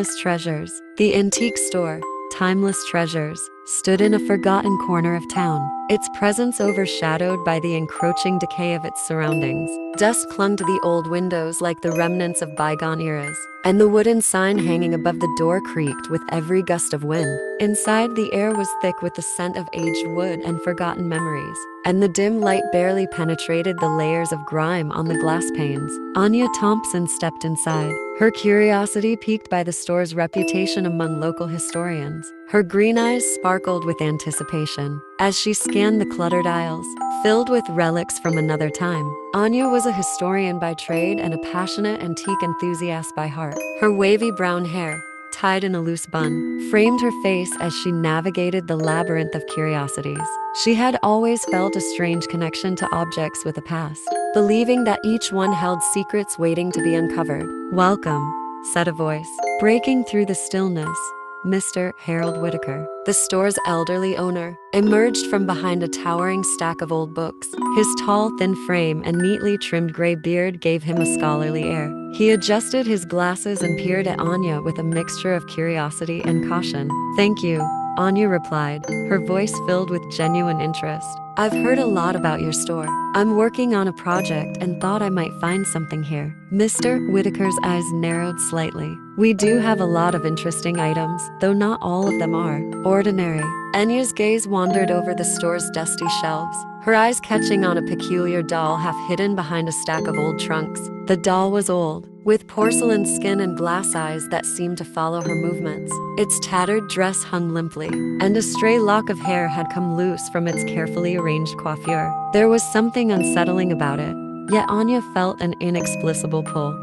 Timeless treasures. The antique store, Timeless Treasures, stood in a forgotten corner of town, its presence overshadowed by the encroaching decay of its surroundings. Dust clung to the old windows like the remnants of bygone eras, and the wooden sign hanging above the door creaked with every gust of wind. Inside, the air was thick with the scent of aged wood and forgotten memories, and the dim light barely penetrated the layers of grime on the glass panes. Anya Thompson stepped inside, her curiosity piqued by the store's reputation among local historians. Her green eyes sparkled with anticipation as she scanned the cluttered aisles, filled with relics from another time. Anya was a historian by trade and a passionate antique enthusiast by heart. Her wavy brown hair, tied in a loose bun, framed her face as she navigated the labyrinth of curiosities. She had always felt a strange connection to objects with a past, believing that each one held secrets waiting to be uncovered. "Welcome," said a voice, breaking through the stillness. Mr. Harold Whitaker, the store's elderly owner, emerged from behind a towering stack of old books. His tall, thin frame and neatly trimmed gray beard gave him a scholarly air. He adjusted his glasses and peered at Anya with a mixture of curiosity and caution. "Thank you," Anya replied, her voice filled with genuine interest. "I've heard a lot about your store. I'm working on a project and thought I might find something here." Mr. Whitaker's eyes narrowed slightly. "We do have a lot of interesting items, though not all of them are ordinary." Anya's gaze wandered over the store's dusty shelves, her eyes catching on a peculiar doll half hidden behind a stack of old trunks. The doll was old, with porcelain skin and glass eyes that seemed to follow her movements. Its tattered dress hung limply, and a stray lock of hair had come loose from its carefully arranged coiffure. There was something unsettling about it, yet Anya felt an inexplicable pull.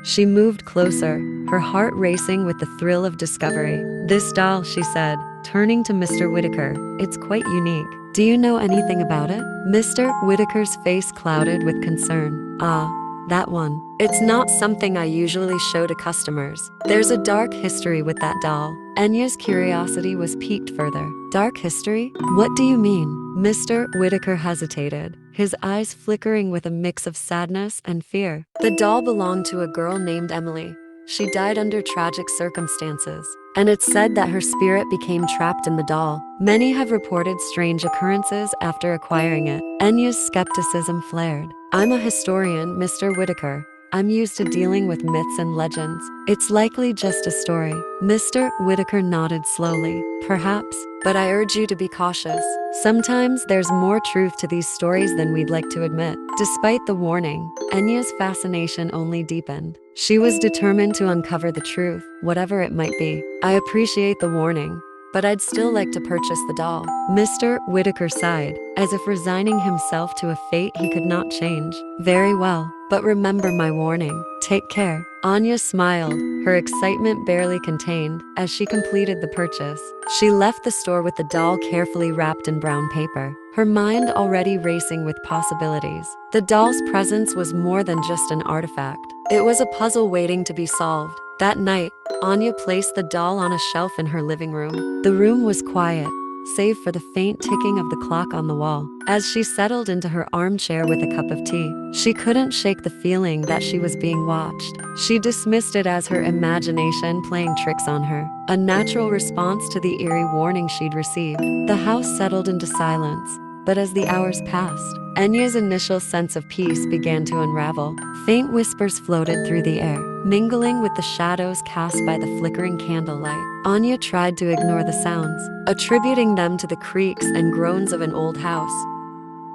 She moved closer, her heart racing with the thrill of discovery. "This doll," she said, turning to Mr. Whitaker, "it's quite unique. Do you know anything about it?" Mr. Whitaker's face clouded with concern. "Ah, that one. It's not something I usually show to customers. There's a dark history with that doll." Anya's curiosity was piqued further. "Dark history? What do you mean?" Mr. Whitaker hesitated, his eyes flickering with a mix of sadness and fear. "The doll belonged to a girl named Emily. She died under tragic circumstances, and it's said that her spirit became trapped in the doll. Many have reported strange occurrences after acquiring it." Anya's skepticism flared. "I'm a historian, Mr. Whitaker. I'm used to dealing with myths and legends. It's likely just a story." Mr. Whitaker nodded slowly. "Perhaps, but I urge you to be cautious. Sometimes there's more truth to these stories than we'd like to admit." Despite the warning, Anya's fascination only deepened. She was determined to uncover the truth, whatever it might be. "I appreciate the warning, but I'd still like to purchase the doll." Mr. Whitaker sighed, as if resigning himself to a fate he could not change. "Very well, but remember my warning. Take care." Anya smiled, her excitement barely contained, as she completed the purchase. She left the store with the doll carefully wrapped in brown paper, her mind already racing with possibilities. The doll's presence was more than just an artifact. It was a puzzle waiting to be solved. That night, Anya placed the doll on a shelf in her living room. The room was quiet, save for the faint ticking of the clock on the wall. As she settled into her armchair with a cup of tea, she couldn't shake the feeling that she was being watched. She dismissed it as her imagination playing tricks on her, a natural response to the eerie warning she'd received. The house settled into silence, but as the hours passed, Anya's initial sense of peace began to unravel. Faint whispers floated through the air, mingling with the shadows cast by the flickering candlelight. Anya tried to ignore the sounds, attributing them to the creaks and groans of an old house.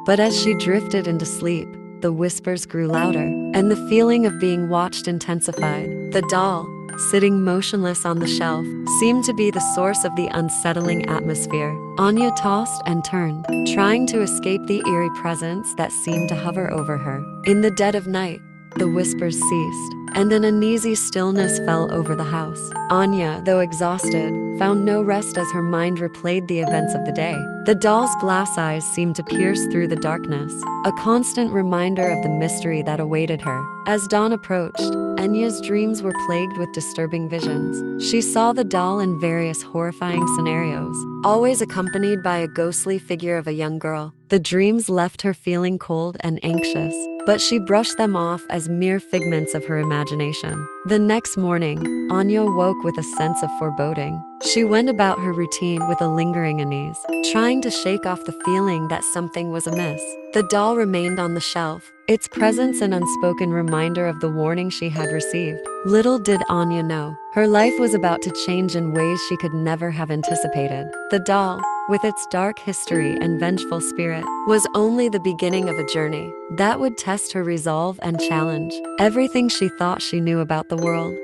But as she drifted into sleep, the whispers grew louder, and the feeling of being watched intensified. The doll, sitting motionless on the shelf, seemed to be the source of the unsettling atmosphere. Anya tossed and turned, trying to escape the eerie presence that seemed to hover over her. In the dead of night, the whispers ceased, and an uneasy stillness fell over the house. Anya, though exhausted, found no rest as her mind replayed the events of the day. The doll's glass eyes seemed to pierce through the darkness, a constant reminder of the mystery that awaited her. As dawn approached, Anya's dreams were plagued with disturbing visions. She saw the doll in various horrifying scenarios, always accompanied by a ghostly figure of a young girl. The dreams left her feeling cold and anxious, but she brushed them off as mere figments of her imagination. The next morning, Anya woke with a sense of foreboding. She went about her routine with a lingering unease, trying to shake off the feeling that something was amiss. The doll remained on the shelf, its presence an unspoken reminder of the warning she had received. Little did Anya know, her life was about to change in ways she could never have anticipated. The doll, with its dark history and vengeful spirit, was only the beginning of a journey that would test her resolve and challenge everything she thought she knew about the world.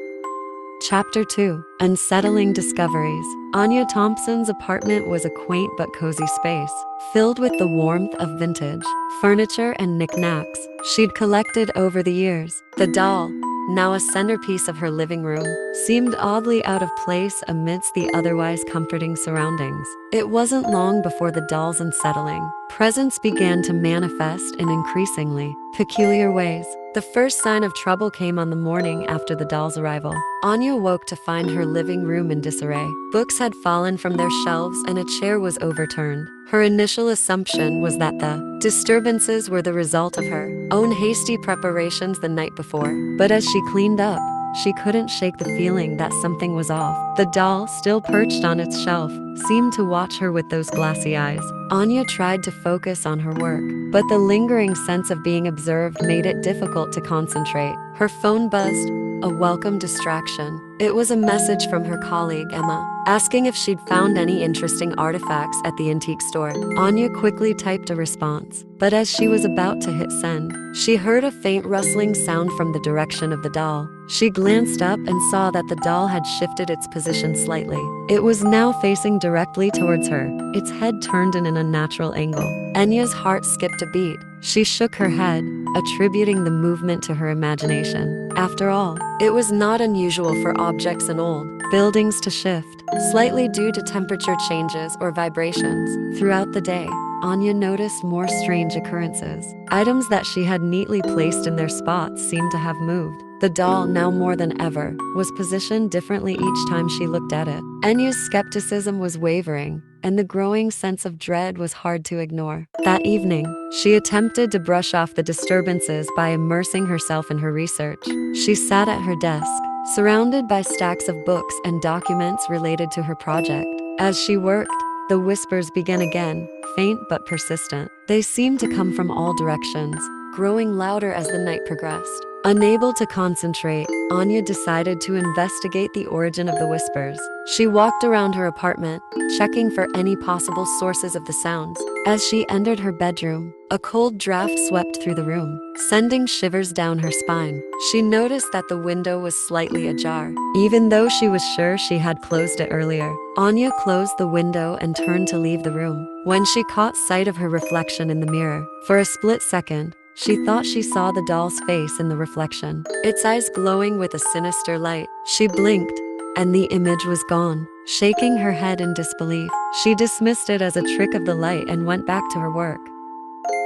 Chapter 2. Unsettling Discoveries. Anya Thompson's apartment was a quaint but cozy space, filled with the warmth of vintage furniture and knickknacks she'd collected over the years. The doll, now a centerpiece of her living room, seemed oddly out of place amidst the otherwise comforting surroundings. It wasn't long before the doll's unsettling presence began to manifest in increasingly peculiar ways. The first sign of trouble came on the morning after the doll's arrival. Anya woke to find her living room in disarray. Books had fallen from their shelves and a chair was overturned. Her initial assumption was that the disturbances were the result of her own hasty preparations the night before. But as she cleaned up, she couldn't shake the feeling that something was off. The doll, still perched on its shelf, seemed to watch her with those glassy eyes. Anya tried to focus on her work, but the lingering sense of being observed made it difficult to concentrate. Her phone buzzed, a welcome distraction. It was a message from her colleague, Emma, asking if she'd found any interesting artifacts at the antique store. Anya quickly typed a response, but as she was about to hit send, she heard a faint rustling sound from the direction of the doll. She glanced up and saw that the doll had shifted its position slightly. It was now facing directly towards her, its head turned in an unnatural angle. Anya's heart skipped a beat. She shook her head, attributing the movement to her imagination. After all, it was not unusual for objects in old buildings to shift, slightly due to temperature changes or vibrations. Throughout the day, Anya noticed more strange occurrences. Items that she had neatly placed in their spots seemed to have moved. The doll, now more than ever, was positioned differently each time she looked at it. Anya's skepticism was wavering, and the growing sense of dread was hard to ignore. That evening, she attempted to brush off the disturbances by immersing herself in her research. She sat at her desk, surrounded by stacks of books and documents related to her project. As she worked, the whispers began again, faint but persistent. They seemed to come from all directions, growing louder as the night progressed. Unable to concentrate, Anya decided to investigate the origin of the whispers. She walked around her apartment, checking for any possible sources of the sounds. As she entered her bedroom, a cold draft swept through the room, sending shivers down her spine. She noticed that the window was slightly ajar, even though she was sure she had closed it earlier. Anya closed the window and turned to leave the room, when she caught sight of her reflection in the mirror. For a split second, she thought she saw the doll's face in the reflection, its eyes glowing with a sinister light. She blinked, and the image was gone. Shaking her head in disbelief, she dismissed it as a trick of the light and went back to her work.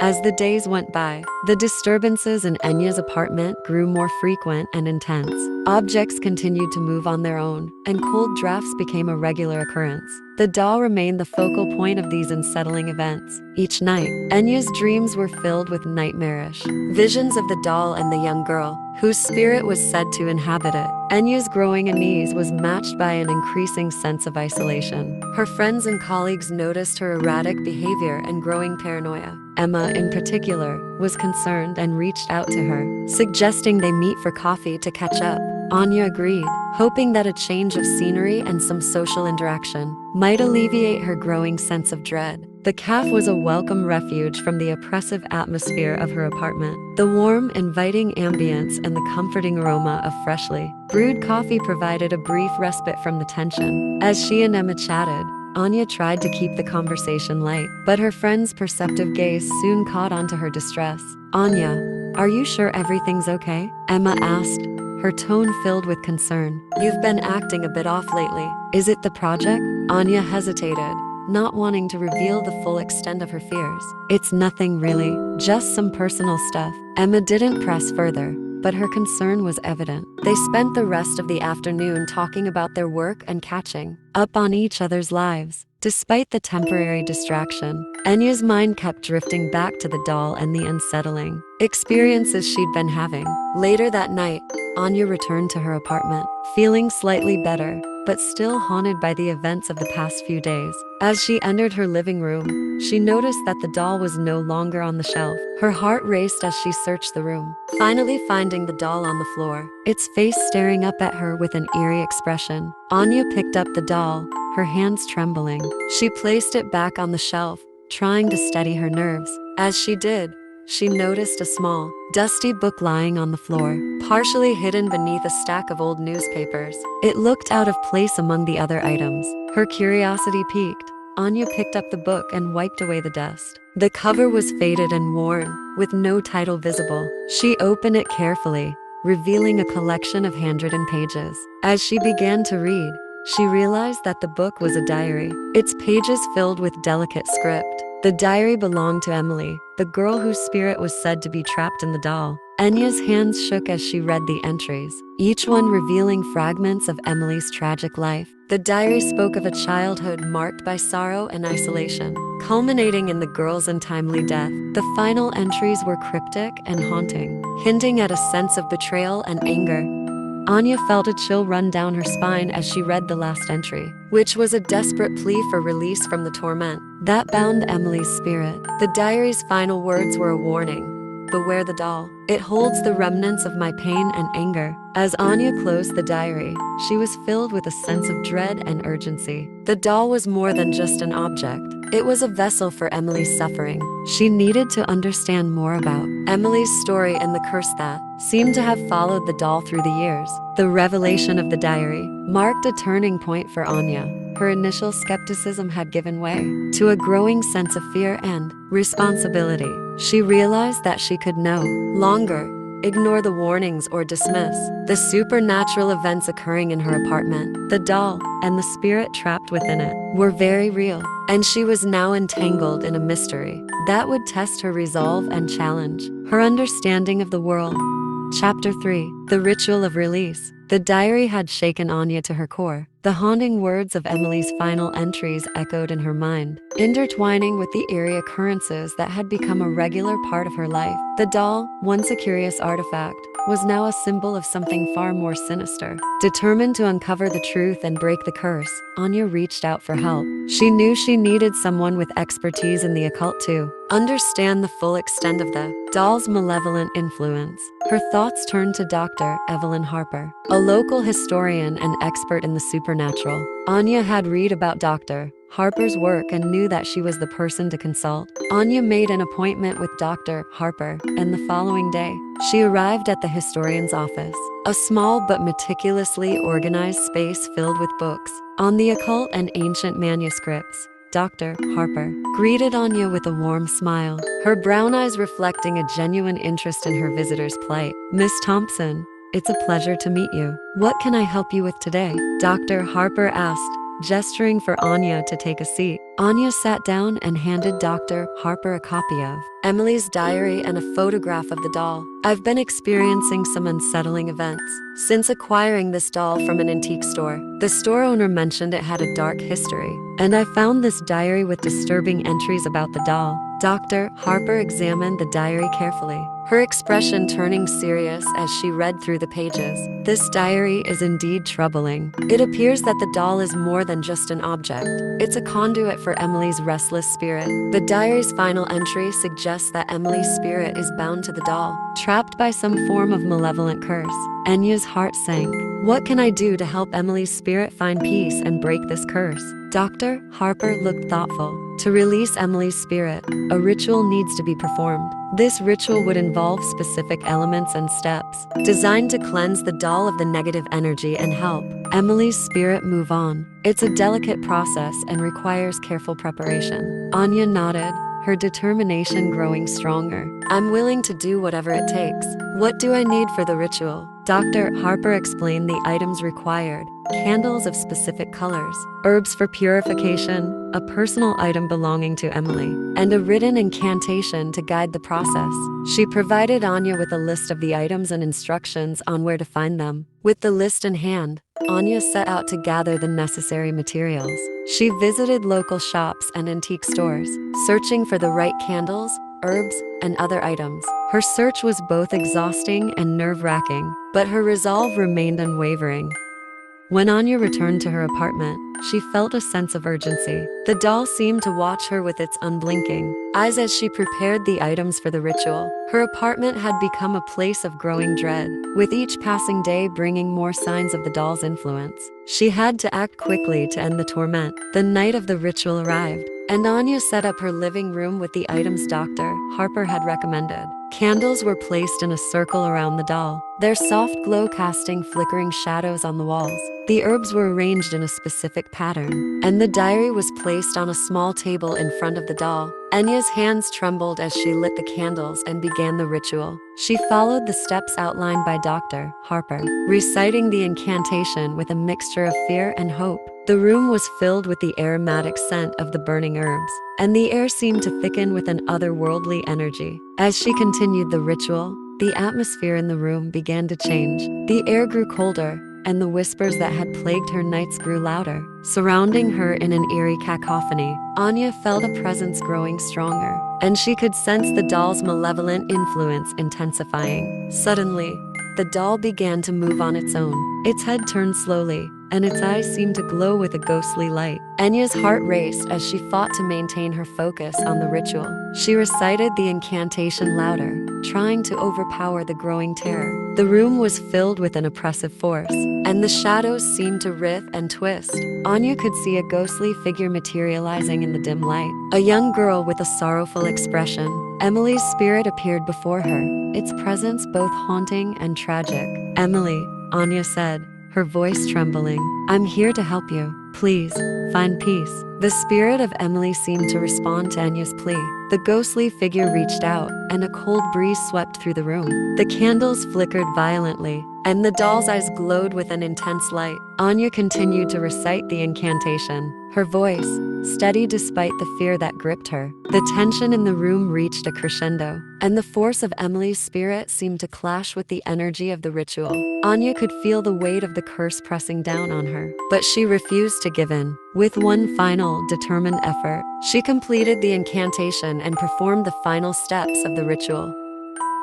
As the days went by, the disturbances in Anya's apartment grew more frequent and intense. Objects continued to move on their own, and cold drafts became a regular occurrence. The doll remained the focal point of these unsettling events. Each night, Anya's dreams were filled with nightmarish visions of the doll and the young girl, whose spirit was said to inhabit it. Anya's growing unease was matched by an increasing sense of isolation. Her friends and colleagues noticed her erratic behavior and growing paranoia. Emma, in particular, was concerned and reached out to her, suggesting they meet for coffee to catch up. Anya agreed, hoping that a change of scenery and some social interaction might alleviate her growing sense of dread. The cafe was a welcome refuge from the oppressive atmosphere of her apartment. The warm, inviting ambience and the comforting aroma of freshly brewed coffee provided a brief respite from the tension. As she and Emma chatted, Anya tried to keep the conversation light, but her friend's perceptive gaze soon caught on to her distress. "Anya, are you sure everything's okay?" Emma asked, her tone filled with concern. "You've been acting a bit off lately. Is it the project?" Anya hesitated, not wanting to reveal the full extent of her fears. "It's nothing really, just some personal stuff." Emma didn't press further, but her concern was evident. They spent the rest of the afternoon talking about their work and catching up on each other's lives. Despite the temporary distraction, Anya's mind kept drifting back to the doll and the unsettling experiences she'd been having. Later that night, Anya returned to her apartment, feeling slightly better, but still haunted by the events of the past few days. As she entered her living room, she noticed that the doll was no longer on the shelf. Her heart raced as she searched the room, finally finding the doll on the floor, its face staring up at her with an eerie expression. Anya picked up the doll, her hands trembling. She placed it back on the shelf, trying to steady her nerves. As she did, she noticed a small, dusty book lying on the floor, partially hidden beneath a stack of old newspapers. It looked out of place among the other items. Her curiosity piqued. Anya picked up the book and wiped away the dust. The cover was faded and worn, with no title visible. She opened it carefully, revealing a collection of handwritten pages. As she began to read, she realized that the book was a diary, its pages filled with delicate script. The diary belonged to Emily, the girl whose spirit was said to be trapped in the doll. Anya's hands shook as she read the entries, each one revealing fragments of Emily's tragic life. The diary spoke of a childhood marked by sorrow and isolation, culminating in the girl's untimely death. The final entries were cryptic and haunting, hinting at a sense of betrayal and anger. Anya felt a chill run down her spine as she read the last entry, which was a desperate plea for release from the torment that bound Emily's spirit. The diary's final words were a warning. Beware the doll. It holds the remnants of my pain and anger. As Anya closed the diary, she was filled with a sense of dread and urgency. The doll was more than just an object. It was a vessel for Emily's suffering. She needed to understand more about Emily's story and the curse that seemed to have followed the doll through the years. The revelation of the diary marked a turning point for Anya. Her initial skepticism had given way to a growing sense of fear and responsibility. She realized that she could no longer ignore the warnings or dismiss the supernatural events occurring in her apartment. The doll and the spirit trapped within it were very real, and she was now entangled in a mystery that would test her resolve and challenge her understanding of the world. Chapter 3: The Ritual of Release. The diary had shaken Anya to her core. The haunting words of Emily's final entries echoed in her mind, intertwining with the eerie occurrences that had become a regular part of her life. The doll, once a curious artifact, was now a symbol of something far more sinister. Determined to uncover the truth and break the curse, Anya reached out for help. She knew she needed someone with expertise in the occult to understand the full extent of the doll's malevolent influence. Her thoughts turned to Dr. Evelyn Harper, a local historian and expert in the supernatural. Anya had read about Dr. Harper's work and knew that she was the person to consult. Anya made an appointment with Dr. Harper, and the following day, she arrived at the historian's office, a small but meticulously organized space filled with books on the occult and ancient manuscripts. Dr. Harper greeted Anya with a warm smile, her brown eyes reflecting a genuine interest in her visitor's plight. "Miss Thompson, it's a pleasure to meet you. What can I help you with today?" Dr. Harper asked, gesturing for Anya to take a seat. Anya sat down and handed Dr. Harper a copy of Emily's diary and a photograph of the doll. "I've been experiencing some unsettling events since acquiring this doll from an antique store. The store owner mentioned it had a dark history, and I found this diary with disturbing entries about the doll." Dr. Harper examined the diary carefully, her expression turning serious as she read through the pages. "This diary is indeed troubling. It appears that the doll is more than just an object. It's a conduit for Emily's restless spirit. The diary's final entry suggests that Emily's spirit is bound to the doll, trapped by some form of malevolent curse." Anya's heart sank. What can I do to help Emily's spirit find peace and break this curse? Dr. Harper looked thoughtful. To release Emily's spirit, a ritual needs to be performed. This ritual would involve specific elements and steps designed to cleanse the doll of the negative energy and help Emily's spirit move on. It's a delicate process and requires careful preparation. Anya nodded, her determination growing stronger. "I'm willing to do whatever it takes. What do I need for the ritual?" Dr. Harper explained the items required: candles of specific colors, herbs for purification, a personal item belonging to Emily, and a written incantation to guide the process. She provided Anya with a list of the items and instructions on where to find them. With the list in hand, Anya set out to gather the necessary materials. She visited local shops and antique stores, searching for the right candles, herbs, and other items. Her search was both exhausting and nerve-wracking, but her resolve remained unwavering. When Anya returned to her apartment, she felt a sense of urgency. The doll seemed to watch her with its unblinking eyes as she prepared the items for the ritual. Her apartment had become a place of growing dread, with each passing day bringing more signs of the doll's influence. She had to act quickly to end the torment. The night of the ritual arrived, and Anya set up her living room with the items Dr. Harper had recommended. Candles were placed in a circle around the doll, their soft glow casting flickering shadows on the walls. The herbs were arranged in a specific pattern, and the diary was placed on a small table in front of the doll. Anya's hands trembled as she lit the candles and began the ritual. She followed the steps outlined by Dr. Harper, reciting the incantation with a mixture of fear and hope. The room was filled with the aromatic scent of the burning herbs, and the air seemed to thicken with an otherworldly energy. As she continued the ritual, the atmosphere in the room began to change. The air grew colder, and the whispers that had plagued her nights grew louder, surrounding her in an eerie cacophony. Anya felt a presence growing stronger, and she could sense the doll's malevolent influence intensifying. Suddenly, the doll began to move on its own. Its head turned slowly, and its eyes seemed to glow with a ghostly light. Anya's heart raced as she fought to maintain her focus on the ritual. She recited the incantation louder, trying to overpower the growing terror. The room was filled with an oppressive force, and the shadows seemed to writhe and twist. Anya could see a ghostly figure materializing in the dim light. A young girl with a sorrowful expression. Emily's spirit appeared before her, its presence both haunting and tragic. "Emily," Anya said, her voice trembling, "I'm here to help you. Please, find peace." The spirit of Emily seemed to respond to Anya's plea. The ghostly figure reached out, and a cold breeze swept through the room. The candles flickered violently, and the doll's eyes glowed with an intense light. Anya continued to recite the incantation, her voice steady despite the fear that gripped her. The tension in the room reached a crescendo, and the force of Emily's spirit seemed to clash with the energy of the ritual. Anya could feel the weight of the curse pressing down on her, but she refused to give in. With one final, determined effort, she completed the incantation and performed the final steps of the ritual.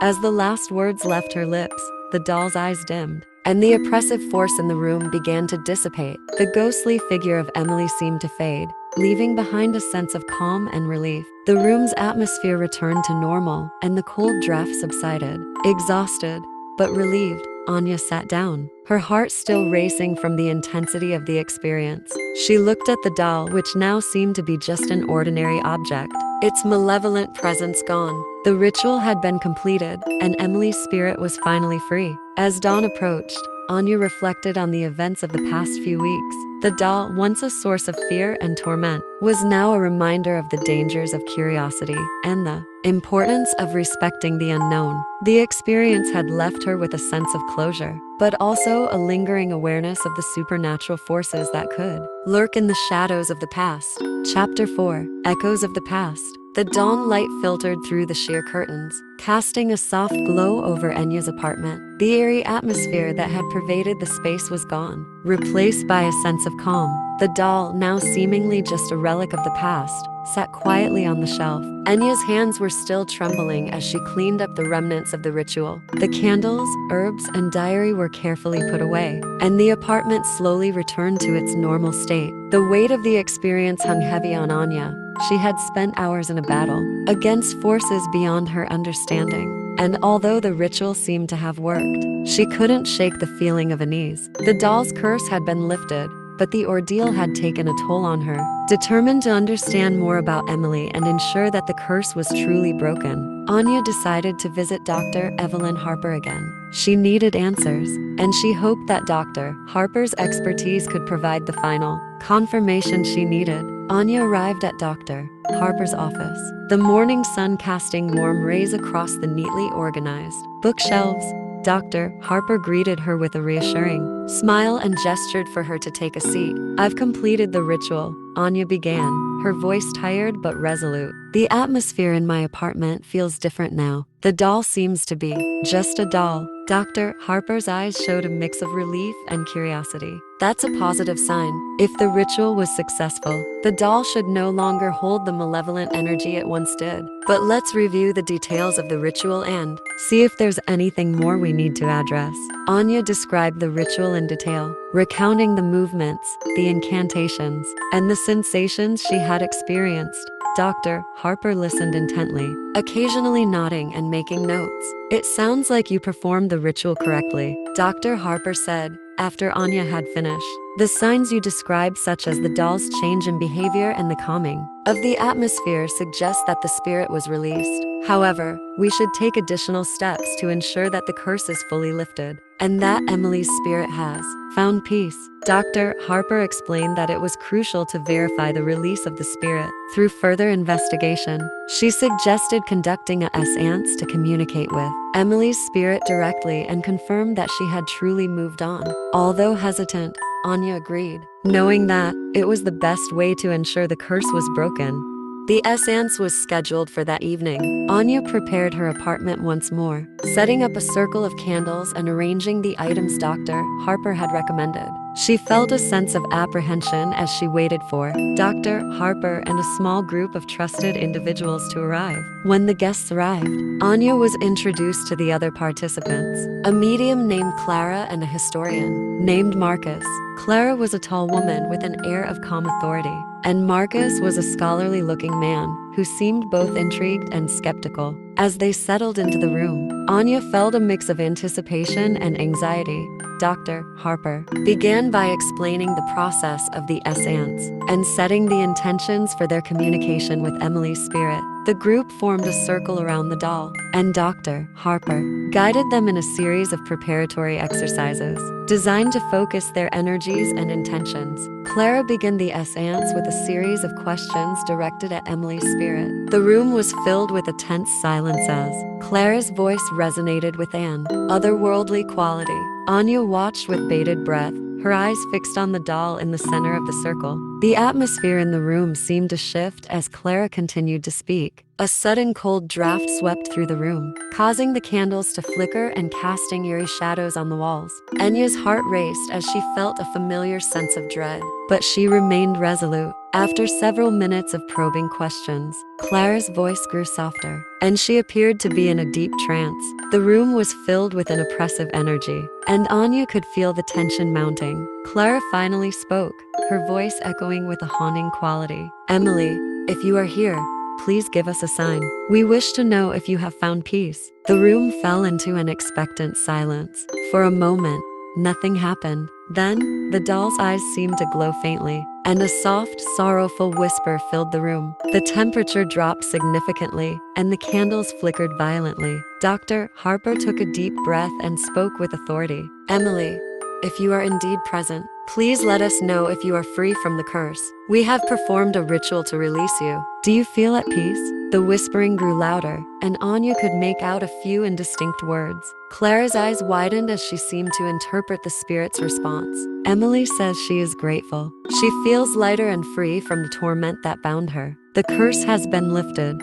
As the last words left her lips, the doll's eyes dimmed, and the oppressive force in the room began to dissipate. The ghostly figure of Emily seemed to fade, leaving behind a sense of calm and relief. The room's atmosphere returned to normal, and the cold draft subsided. Exhausted, but relieved, Anya sat down, her heart still racing from the intensity of the experience. She looked at the doll, which now seemed to be just an ordinary object, its malevolent presence gone. The ritual had been completed, and Emily's spirit was finally free. As dawn approached, Anya reflected on the events of the past few weeks. The doll, once a source of fear and torment, was now a reminder of the dangers of curiosity and the importance of respecting the unknown. The experience had left her with a sense of closure, but also a lingering awareness of the supernatural forces that could lurk in the shadows of the past. Chapter 4: Echoes of the Past. The dawn light filtered through the sheer curtains, casting a soft glow over Anya's apartment. The eerie atmosphere that had pervaded the space was gone, replaced by a sense of calm. The doll, now seemingly just a relic of the past, sat quietly on the shelf. Anya's hands were still trembling as she cleaned up the remnants of the ritual. The candles, herbs, and diary were carefully put away, and the apartment slowly returned to its normal state. The weight of the experience hung heavy on Anya. She had spent hours in a battle against forces beyond her understanding, and although the ritual seemed to have worked, she couldn't shake the feeling of unease. The doll's curse had been lifted, but the ordeal had taken a toll on her. Determined to understand more about Emily and ensure that the curse was truly broken, Anya decided to visit Dr. Evelyn Harper again. She needed answers, and she hoped that Dr. Harper's expertise could provide the final confirmation she needed. Anya arrived at Dr. Harper's office, the morning sun casting warm rays across the neatly organized bookshelves. Dr. Harper greeted her with a reassuring smile and gestured for her to take a seat. "I've completed the ritual," Anya began, her voice tired but resolute. "The atmosphere in my apartment feels different now. The doll seems to be just a doll." Dr. Harper's eyes showed a mix of relief and curiosity. "That's a positive sign. If the ritual was successful, the doll should no longer hold the malevolent energy it once did. But let's review the details of the ritual and see if there's anything more we need to address." Anya described the ritual in detail, recounting the movements, the incantations, and the sensations she had experienced. Dr. Harper listened intently, occasionally nodding and making notes. "It sounds like you performed the ritual correctly," Dr. Harper said, after Anya had finished. "The signs you described, such as the doll's change in behavior and the calming of the atmosphere, suggest that the spirit was released. However, we should take additional steps to ensure that the curse is fully lifted, and that Emily's spirit has found peace." Dr. Harper explained that it was crucial to verify the release of the spirit through further investigation. She suggested conducting a seance to communicate with Emily's spirit directly and confirm that she had truly moved on. Although hesitant, Anya agreed, knowing that it was the best way to ensure the curse was broken. The seance was scheduled for that evening. Anya prepared her apartment once more, setting up a circle of candles and arranging the items Dr. Harper had recommended. She felt a sense of apprehension as she waited for Dr. Harper and a small group of trusted individuals to arrive. When the guests arrived, Anya was introduced to the other participants, a medium named Clara and a historian named Marcus. Clara was a tall woman with an air of calm authority, and Marcus was a scholarly-looking man who seemed both intrigued and skeptical. As they settled into the room, Anya felt a mix of anticipation and anxiety. Dr. Harper began by explaining the process of the seance and setting the intentions for their communication with Emily's spirit. The group formed a circle around the doll, and Dr. Harper guided them in a series of preparatory exercises designed to focus their energies and intentions. Clara began the seance with a series of questions directed at Emily's spirit. The room was filled with a tense silence as Clara's voice resonated with an otherworldly quality. Anya watched with bated breath, her eyes fixed on the doll in the center of the circle. The atmosphere in the room seemed to shift as Clara continued to speak. A sudden cold draft swept through the room, causing the candles to flicker and casting eerie shadows on the walls. Anya's heart raced as she felt a familiar sense of dread, but she remained resolute. After several minutes of probing questions, Clara's voice grew softer, and she appeared to be in a deep trance. The room was filled with an oppressive energy, and Anya could feel the tension mounting. Clara finally spoke, her voice echoing with a haunting quality. "Emily, if you are here, please give us a sign. We wish to know if you have found peace." The room fell into an expectant silence. For a moment, nothing happened. Then, the doll's eyes seemed to glow faintly, and a soft, sorrowful whisper filled the room. The temperature dropped significantly, and the candles flickered violently. Dr. Harper took a deep breath and spoke with authority. "Emily, if you are indeed present, please let us know if you are free from the curse. We have performed a ritual to release you. Do you feel at peace?" The whispering grew louder, and Anya could make out a few indistinct words. Clara's eyes widened as she seemed to interpret the spirit's response. "Emily says she is grateful. She feels lighter and free from the torment that bound her. The curse has been lifted."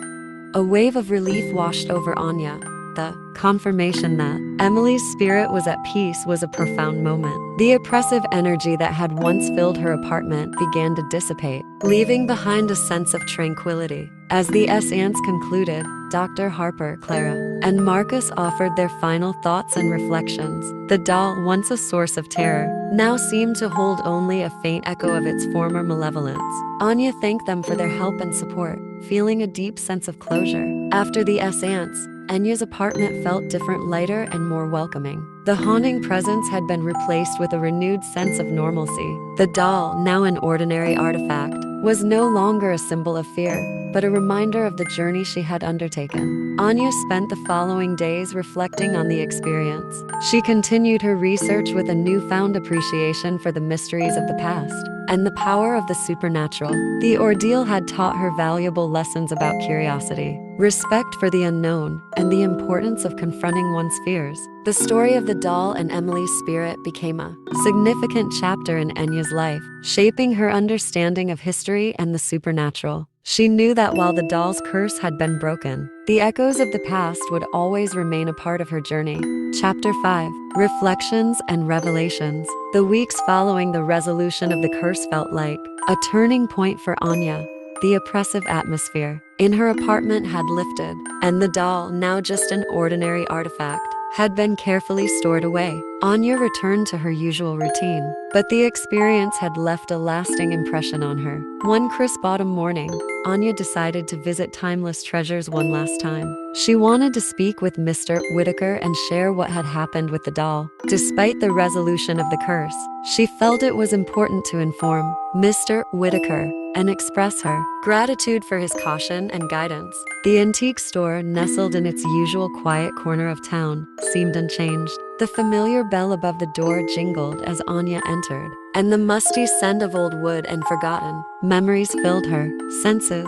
A wave of relief washed over Anya. The confirmation that Emily's spirit was at peace was a profound moment. The oppressive energy that had once filled her apartment began to dissipate, leaving behind a sense of tranquility. As the seance concluded, Dr. Harper, Clara, and Marcus offered their final thoughts and reflections. The doll, once a source of terror, now seemed to hold only a faint echo of its former malevolence. Anya thanked them for their help and support, feeling a deep sense of closure. After the seance, Anya's apartment felt different, lighter, and more welcoming. The haunting presence had been replaced with a renewed sense of normalcy. The doll, now an ordinary artifact, was no longer a symbol of fear, but a reminder of the journey she had undertaken. Anya spent the following days reflecting on the experience. She continued her research with a newfound appreciation for the mysteries of the past. and the power of the supernatural. The ordeal had taught her valuable lessons about curiosity, respect for the unknown, and the importance of confronting one's fears. The story of the doll and Emily's spirit became a significant chapter in Anya's life, shaping her understanding of history and the supernatural. She knew that while the doll's curse had been broken, the echoes of the past would always remain a part of her journey. Chapter 5. Reflections and Revelations. The weeks following the resolution of the curse felt like a turning point for Anya. The oppressive atmosphere in her apartment had lifted, and the doll, now just an ordinary artifact, had been carefully stored away. Anya returned to her usual routine, but the experience had left a lasting impression on her. One crisp autumn morning, Anya decided to visit Timeless Treasures one last time. She wanted to speak with Mr. Whitaker and share what had happened with the doll. Despite the resolution of the curse, she felt it was important to inform Mr. Whitaker and express her gratitude for his caution and guidance. The antique store, nestled in its usual quiet corner of town, seemed unchanged. The familiar bell above the door jingled as Anya entered, and the musty scent of old wood and forgotten memories filled her senses.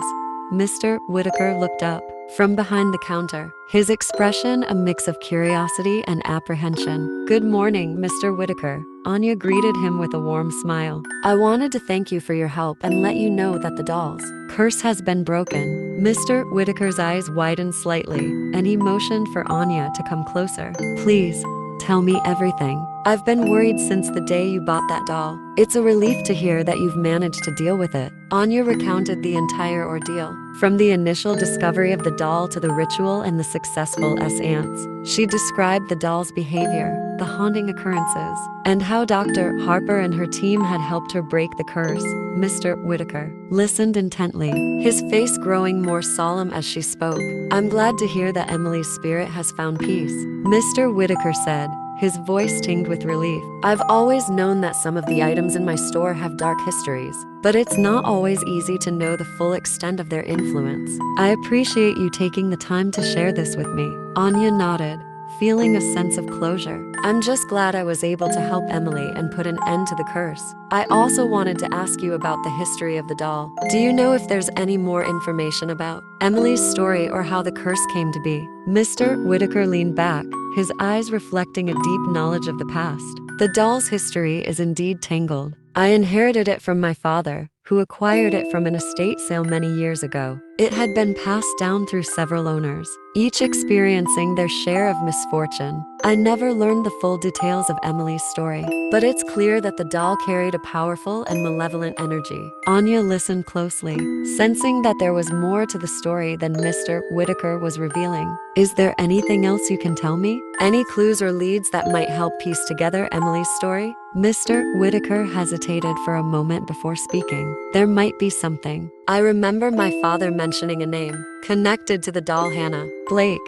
Mr. Whitaker looked up from behind the counter, his expression a mix of curiosity and apprehension. "Good morning, Mr. Whitaker." Anya greeted him with a warm smile. "I wanted to thank you for your help and let you know that the doll's curse has been broken." Mr. Whitaker's eyes widened slightly, and he motioned for Anya to come closer. "Please, tell me everything. I've been worried since the day you bought that doll. It's a relief to hear that you've managed to deal with it." Anya recounted the entire ordeal, from the initial discovery of the doll to the ritual and the successful seance. She described the doll's behavior, the haunting occurrences, and how Dr. Harper and her team had helped her break the curse. Mr. Whitaker listened intently, his face growing more solemn as she spoke. "I'm glad to hear that Emily's spirit has found peace," Mr. Whitaker said, his voice tinged with relief. "I've always known that some of the items in my store have dark histories, but it's not always easy to know the full extent of their influence. I appreciate you taking the time to share this with me." Anya nodded, feeling a sense of closure. "I'm just glad I was able to help Emily and put an end to the curse. I also wanted to ask you about the history of the doll. Do you know if there's any more information about Emily's story or how the curse came to be?" Mr. Whitaker leaned back, his eyes reflecting a deep knowledge of the past. "The doll's history is indeed tangled. I inherited it from my father, who acquired it from an estate sale many years ago. It had been passed down through several owners, each experiencing their share of misfortune. I never learned the full details of Emily's story, but it's clear that the doll carried a powerful and malevolent energy." Anya listened closely, sensing that there was more to the story than Mr. Whitaker was revealing. "Is there anything else you can tell me? Any clues or leads that might help piece together Emily's story?" Mr. Whitaker hesitated for a moment before speaking. "There might be something. I remember my father mentioning a name connected to the doll, Hannah Blake.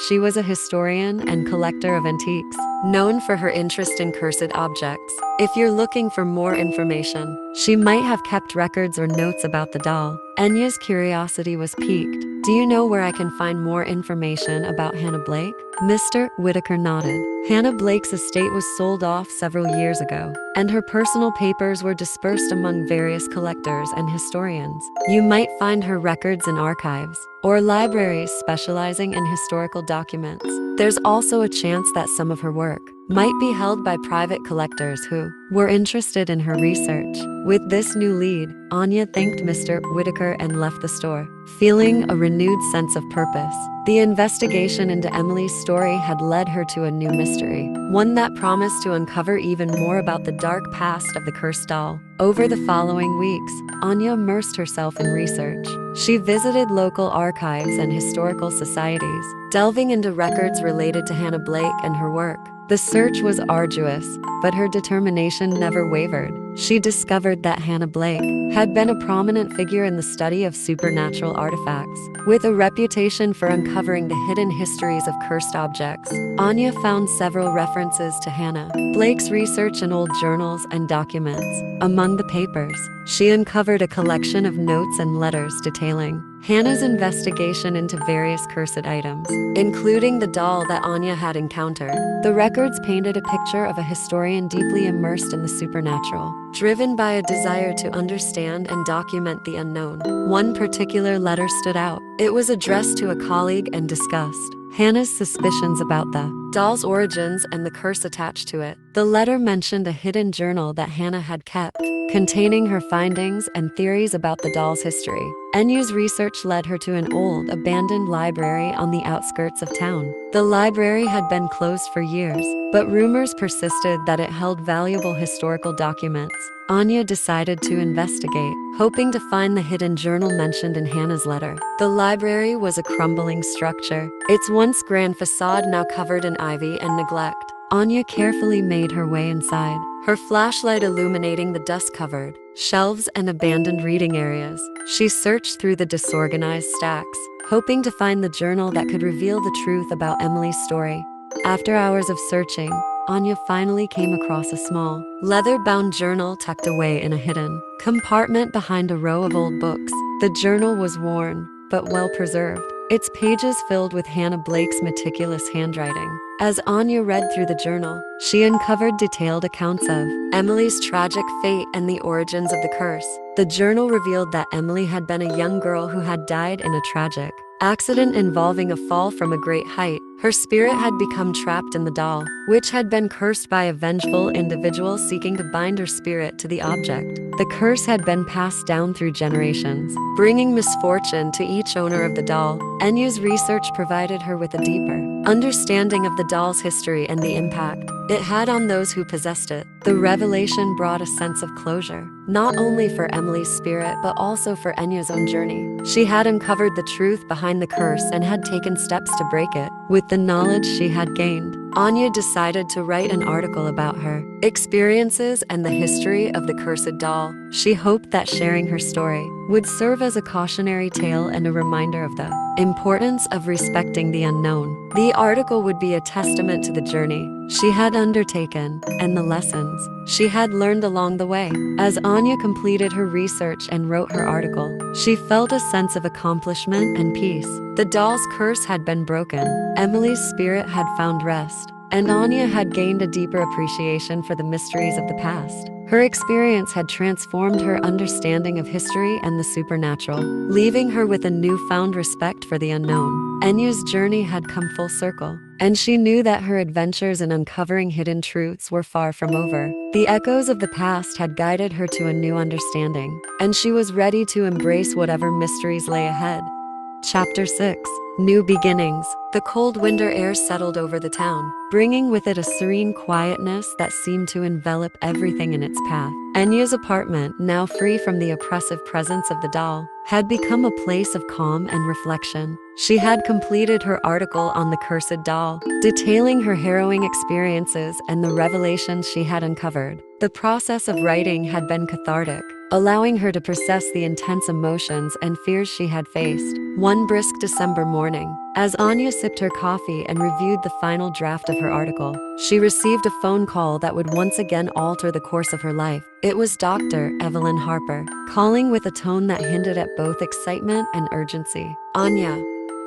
She was a historian and collector of antiques, known for her interest in cursed objects. If you're looking for more information, she might have kept records or notes about the doll." Anya's curiosity was piqued. "Do you know where I can find more information about Hannah Blake?" Mr. Whitaker nodded. "Hannah Blake's estate was sold off several years ago, and her personal papers were dispersed among various collectors and historians. You might find her records in archives or libraries specializing in historical documents. There's also a chance that some of her work might be held by private collectors who were interested in her research." With this new lead, Anya thanked Mr. Whitaker and left the store, feeling a renewed sense of purpose. The investigation into Emily's story had led her to a new mystery, one that promised to uncover even more about the dark past of the cursed doll. Over the following weeks, Anya immersed herself in research. She visited local archives and historical societies, delving into records related to Hannah Blake and her work. The search was arduous, but her determination never wavered. She discovered that Hannah Blake had been a prominent figure in the study of supernatural artifacts, with a reputation for uncovering the hidden histories of cursed objects. Anya found several references to Hannah Blake's research in old journals and documents. Among the papers, she uncovered a collection of notes and letters detailing Hannah's investigation into various cursed items, including the doll that Anya had encountered. The records painted a picture of a historian deeply immersed in the supernatural, driven by a desire to understand and document the unknown. One particular letter stood out. It was addressed to a colleague and discussed Hannah's suspicions about the doll's origins and the curse attached to it. The letter mentioned a hidden journal that Hannah had kept, containing her findings and theories about the doll's history. Anyu's research led her to an old, abandoned library on the outskirts of town. The library had been closed for years, but rumors persisted that it held valuable historical documents. Anya decided to investigate, hoping to find the hidden journal mentioned in Hannah's letter. The library was a crumbling structure, its once grand facade now covered in ivy and neglect. Anya carefully made her way inside, her flashlight illuminating the dust-covered shelves and abandoned reading areas. She searched through the disorganized stacks, hoping to find the journal that could reveal the truth about Emily's story. After hours of searching, Anya finally came across a small, leather-bound journal tucked away in a hidden compartment behind a row of old books. The journal was worn, but well preserved, its pages filled with Hannah Blake's meticulous handwriting. As Anya read through the journal, she uncovered detailed accounts of Emily's tragic fate and the origins of the curse. The journal revealed that Emily had been a young girl who had died in a tragic accident involving a fall from a great height. Her spirit had become trapped in the doll, which had been cursed by a vengeful individual seeking to bind her spirit to the object. The curse had been passed down through generations, bringing misfortune to each owner of the doll. Enyu's research provided her with a deeper understanding of the doll's history and the impact it had on those who possessed it. The revelation brought a sense of closure, not only for Emily's spirit but also for Enyu's own journey. She had uncovered the truth behind the curse and had taken steps to break it. With the knowledge she had gained, Anya decided to write an article about her experiences and the history of the cursed doll. She hoped that sharing her story would serve as a cautionary tale and a reminder of the importance of respecting the unknown. The article would be a testament to the journey she had undertaken and the lessons she had learned along the way. As Anya completed her research and wrote her article, she felt a sense of accomplishment and peace. The doll's curse had been broken, Emily's spirit had found rest, and Anya had gained a deeper appreciation for the mysteries of the past. Her experience had transformed her understanding of history and the supernatural, leaving her with a newfound respect for the unknown. Enyu's journey had come full circle, and she knew that her adventures in uncovering hidden truths were far from over. The echoes of the past had guided her to a new understanding, and she was ready to embrace whatever mysteries lay ahead. Chapter 6. New Beginnings. The cold winter air settled over the town, bringing with it a serene quietness that seemed to envelop everything in its path. Enyu's apartment, now free from the oppressive presence of the doll, had become a place of calm and reflection. She had completed her article on the cursed doll, detailing her harrowing experiences and the revelations she had uncovered. The process of writing had been cathartic, allowing her to process the intense emotions and fears she had faced. One brisk December morning, as Anya sipped her coffee and reviewed the final draft of her article, she received a phone call that would once again alter the course of her life. It was Dr. Evelyn Harper, calling with a tone that hinted at both excitement and urgency. "Anya,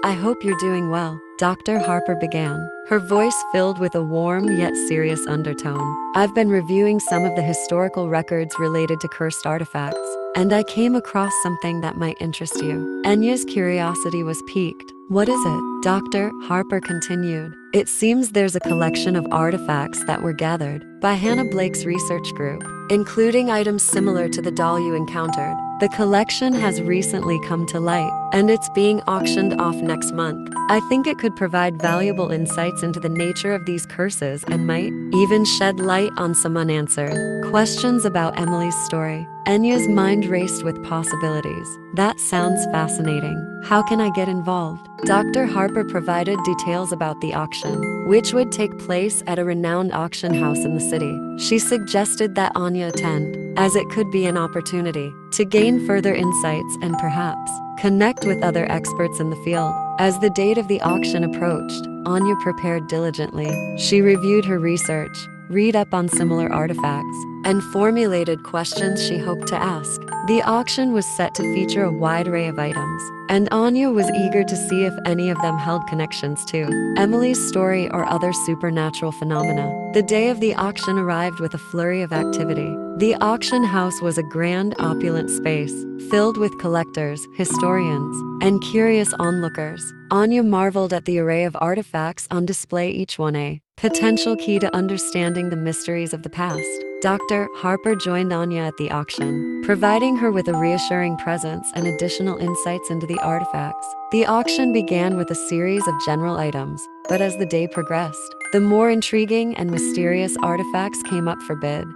I hope you're doing well," Dr. Harper began, her voice filled with a warm yet serious undertone. "I've been reviewing some of the historical records related to cursed artifacts, and I came across something that might interest you." Enya's curiosity was piqued. "What is it?" Dr. Harper continued. "It seems there's a collection of artifacts that were gathered by Hannah Blake's research group, including items similar to the doll you encountered. The collection has recently come to light, and it's being auctioned off next month. I think it could provide valuable insights into the nature of these curses and might even shed light on some unanswered questions about Emily's story." Enya's mind raced with possibilities. "That sounds fascinating. How can I get involved?" Dr. Harper provided details about the auction, which would take place at a renowned auction house in the city. She suggested that Anya attend, as it could be an opportunity to gain further insights and perhaps connect with other experts in the field. As the date of the auction approached, Anya prepared diligently. She reviewed her research, read up on similar artifacts, and formulated questions she hoped to ask. The auction was set to feature a wide array of items, and Anya was eager to see if any of them held connections to Emily's story or other supernatural phenomena. The day of the auction arrived with a flurry of activity. The auction house was a grand, opulent space, filled with collectors, historians, and curious onlookers. Anya marveled at the array of artifacts on display, each one a potential key to understanding the mysteries of the past. Dr. Harper joined Anya at the auction, providing her with a reassuring presence and additional insights into the artifacts. The auction began with a series of general items, but as the day progressed, the more intriguing and mysterious artifacts came up for bid.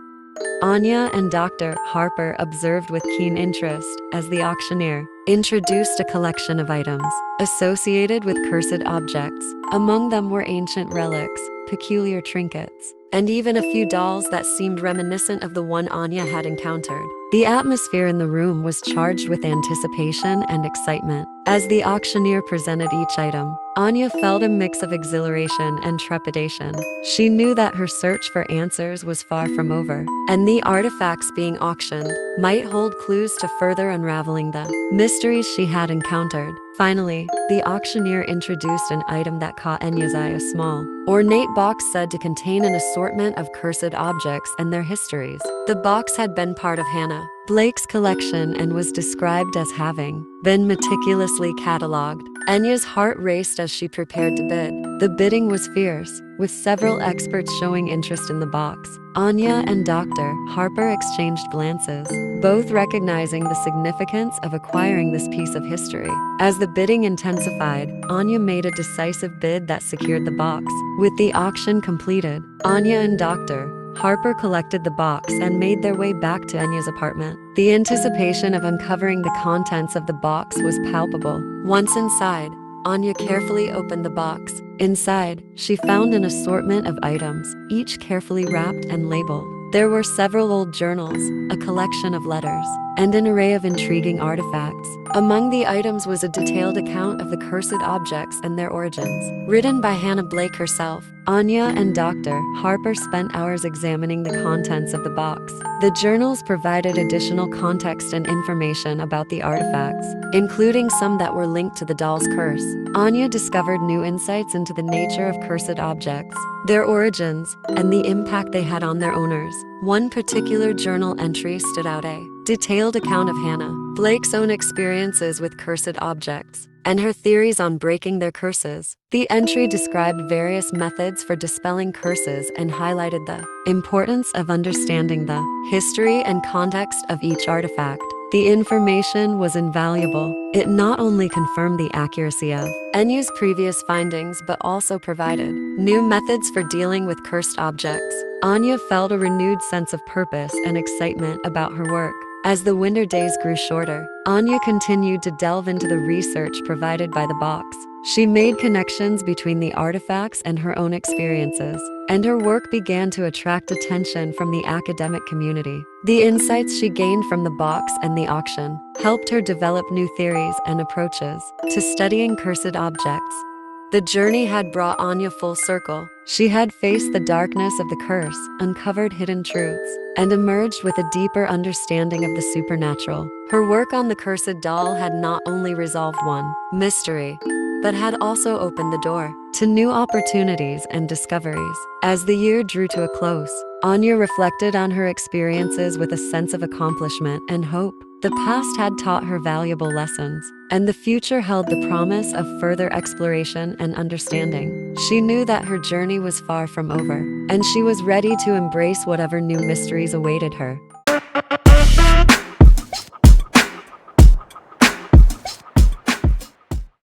Anya and Dr. Harper observed with keen interest as the auctioneer introduced a collection of items associated with cursed objects. Among them were ancient relics, peculiar trinkets, and even a few dolls that seemed reminiscent of the one Anya had encountered. The atmosphere in the room was charged with anticipation and excitement. As the auctioneer presented each item, Anya felt a mix of exhilaration and trepidation. She knew that her search for answers was far from over, and the artifacts being auctioned might hold clues to further unraveling the mysteries she had encountered. Finally, the auctioneer introduced an item that caught Anya's eye, a small, ornate box said to contain an assortment of cursed objects and their histories. The box had been part of Hannah Blake's collection and was described as having been meticulously cataloged. Anya's heart raced as she prepared to bid. The bidding was fierce, with several experts showing interest in the box. Anya and Dr. Harper exchanged glances, both recognizing the significance of acquiring this piece of history. As the bidding intensified, Anya made a decisive bid that secured the box. With the auction completed, Anya and Dr. Harper collected the box and made their way back to Anya's apartment. The anticipation of uncovering the contents of the box was palpable. Once inside, Anya carefully opened the box. Inside, she found an assortment of items, each carefully wrapped and labeled. There were several old journals, a collection of letters, and an array of intriguing artifacts. Among the items was a detailed account of the cursed objects and their origins, written by Hannah Blake herself. Anya and Dr. Harper spent hours examining the contents of the box. The journals provided additional context and information about the artifacts, including some that were linked to the doll's curse. Anya discovered new insights into the nature of cursed objects, their origins, and the impact they had on their owners. One particular journal entry stood out: a detailed account of Hannah Blake's own experiences with cursed objects and her theories on breaking their curses. The entry described various methods for dispelling curses and highlighted the importance of understanding the history and context of each artifact. The information was invaluable. It not only confirmed the accuracy of Anya's previous findings but also provided new methods for dealing with cursed objects. Anya felt a renewed sense of purpose and excitement about her work. As the winter days grew shorter, Anya continued to delve into the research provided by the box. She made connections between the artifacts and her own experiences, and her work began to attract attention from the academic community. The insights she gained from the box and the auction helped her develop new theories and approaches to studying cursed objects. The journey had brought Anya full circle. She had faced the darkness of the curse, uncovered hidden truths, and emerged with a deeper understanding of the supernatural. Her work on the cursed doll had not only resolved one mystery, but had also opened the door to new opportunities and discoveries. As the year drew to a close, Anya reflected on her experiences with a sense of accomplishment and hope. The past had taught her valuable lessons, and the future held the promise of further exploration and understanding. She knew that her journey was far from over, and she was ready to embrace whatever new mysteries awaited her.